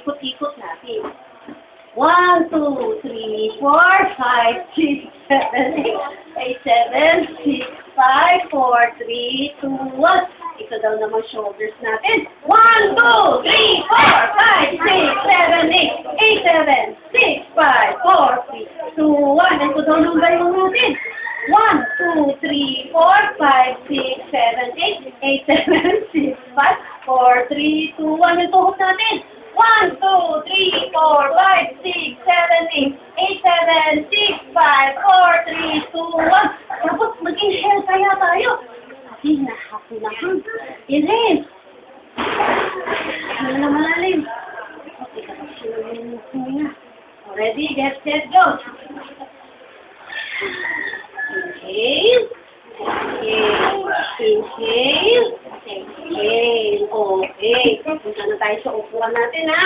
ikot-ikot natin. 1, 2, 3, 4, 5, 6, 7, 8, 7, 6, 5, 4, 3, 2, 1. Ito daw naman shoulders natin. 1, 2, 3, 4, 5, 6, 7, 8, 7, 6, 5, 4, 3, 2, 1. Ito daw naman gayong natin. 1, 2, 3, 4, 5, 6, 7, 8, 8, 7, 6, 5, 4, 3, 2, 1. Yung tuhod natin. 1, 2, 3, 4, 5, 6, 7, 8, 8, 7, 6, 5, 4, 3, 2, 1. Tapos mag-inhale kaya tayo. Kasi nahapon ako. Inhale. Ano na malalim. Okay, tapos yun yung ready, get set, go. Inhale. Exhale. Inhale. Exhale. Okay. Punta na tayo sa upuan natin, ha?